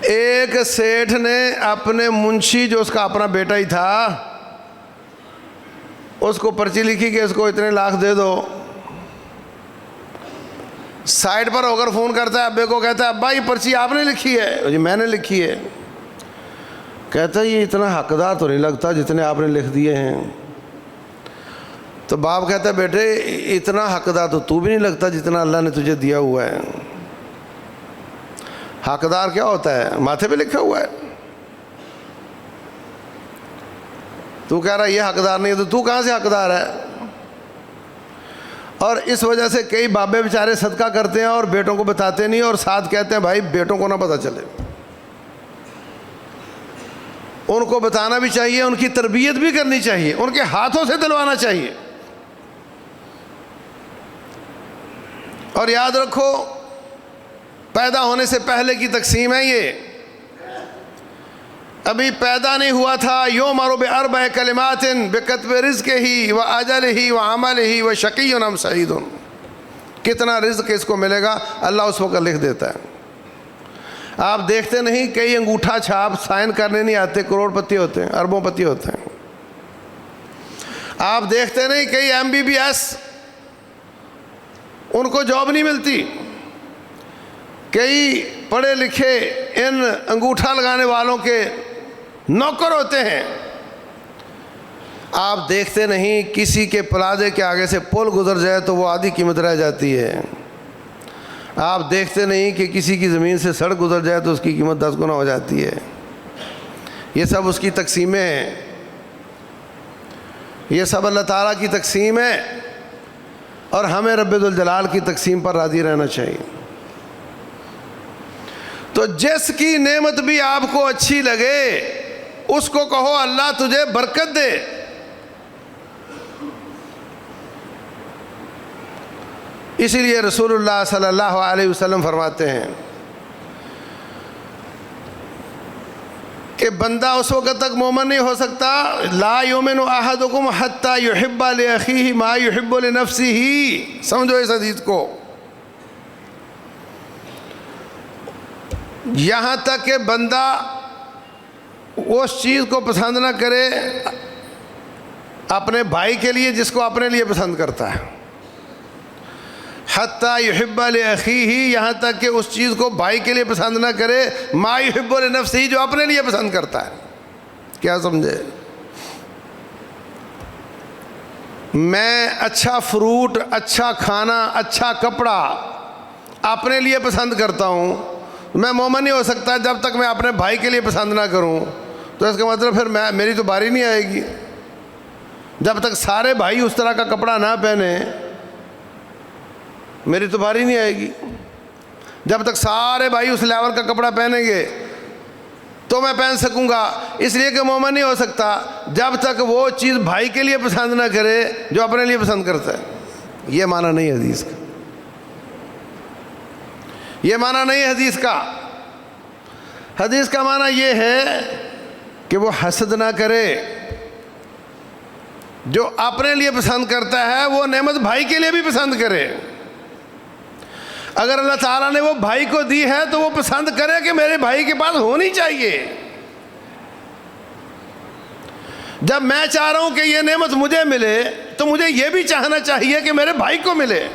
ایک سیٹھ نے اپنے منشی جو اس کا اپنا بیٹا ہی تھا اس کو پرچی لکھی کہ اس کو اتنے لاکھ دے دو. سائڈ پر ہو کر فون کرتا ہے ابے کو, کہتا ہے ابا یہ پرچی آپ نے لکھی ہے؟ جی میں نے لکھی ہے. کہتا ہے یہ اتنا حقدار تو نہیں لگتا جتنے آپ نے لکھ دیے ہیں. تو باپ کہتا ہے بیٹے اتنا حقدار تو بھی نہیں لگتا جتنا اللہ نے تجھے دیا ہوا ہے. حقدار کیا ہوتا ہے؟ ماتھے پہ لکھا ہوا ہے. تو کہہ رہا ہے یہ حقدار نہیں ہے, تو کہاں سے حقدار ہے؟ اور اس وجہ سے کئی بابے بیچارے صدقہ کرتے ہیں اور بیٹوں کو بتاتے نہیں, اور ساتھ کہتے ہیں بھائی بیٹوں کو نہ پتہ چلے. ان کو بتانا بھی چاہیے, ان کی تربیت بھی کرنی چاہیے, ان کے ہاتھوں سے دلوانا چاہیے. اور یاد رکھو پیدا ہونے سے پہلے کی تقسیم ہے یہ. ابھی پیدا نہیں ہوا تھا, یؤمر باربع کلمات بکتب رزقہ واجلہ وعملہ وشقی ام سعید. کتنا رزق اس کو ملے گا اللہ اس وقت لکھ دیتا ہے. آپ دیکھتے نہیں کئی انگوٹھا چھاپ سائن کرنے نہیں آتے, کروڑ پتی ہوتے ہیں, اربوں پتی ہوتے ہیں. آپ دیکھتے نہیں کئی MBBS ان کو جاب نہیں ملتی. کئی پڑھے لکھے ان انگوٹھا لگانے والوں کے نوکر ہوتے ہیں. آپ دیکھتے نہیں کسی کے پلازے کے آگے سے پل گزر جائے تو وہ آدھی قیمت رہ جاتی ہے. آپ دیکھتے نہیں کہ کسی کی زمین سے سڑک گزر جائے تو اس کی قیمت 10 گنا ہو جاتی ہے. یہ سب اس کی تقسیمیں ہیں, یہ سب اللہ تعالیٰ کی تقسیم ہے, اور ہمیں رب ذوالجلال کی تقسیم پر راضی رہنا چاہیے. تو جس کی نعمت بھی آپ کو اچھی لگے اس کو کہو اللہ تجھے برکت دے. اسی لیے رسول اللہ صلی اللہ علیہ وسلم فرماتے ہیں کہ بندہ اس وقت تک مومن نہیں ہو سکتا, لا یؤمن احدکم حتی یحب لاخیہ ما یحب لنفسہ. سمجھو اس حدیث کو, یہاں تک کہ بندہ اس چیز کو پسند نہ کرے اپنے بھائی کے لیے جس کو اپنے لیے پسند کرتا ہے. حتی یحب لاخیہ, یہاں تک کہ اس چیز کو بھائی کے لیے پسند نہ کرے ما یحب لنفسہ, جو اپنے لیے پسند کرتا ہے. کیا سمجھے؟ میں اچھا فروٹ, اچھا کھانا, اچھا کپڑا اپنے لیے پسند کرتا ہوں, میں مومن نہیں ہو سکتا جب تک میں اپنے بھائی کے لیے پسند نہ کروں. تو اس کا مطلب پھر میری تو باری نہیں آئے گی. جب تک سارے بھائی اس طرح کا کپڑا نہ پہنے میری تو باری نہیں آئے گی. جب تک سارے بھائی اس لیول کا کپڑا پہنیں گے تو میں پہن سکوں گا. اس لیے کہ مومن نہیں ہو سکتا جب تک وہ چیز بھائی کے لیے پسند نہ کرے جو اپنے لیے پسند کرتا ہے. یہ معنی نہیں حدیث کا, یہ معنی نہیں حدیث کا. حدیث کا معنی یہ ہے کہ وہ حسد نہ کرے, جو اپنے لیے پسند کرتا ہے وہ نعمت بھائی کے لیے بھی پسند کرے. اگر اللہ تعالیٰ نے وہ بھائی کو دی ہے تو وہ پسند کرے کہ میرے بھائی کے پاس ہونی چاہیے. جب میں چاہ رہا ہوں کہ یہ نعمت مجھے ملے تو مجھے یہ بھی چاہنا چاہیے کہ میرے بھائی کو ملے.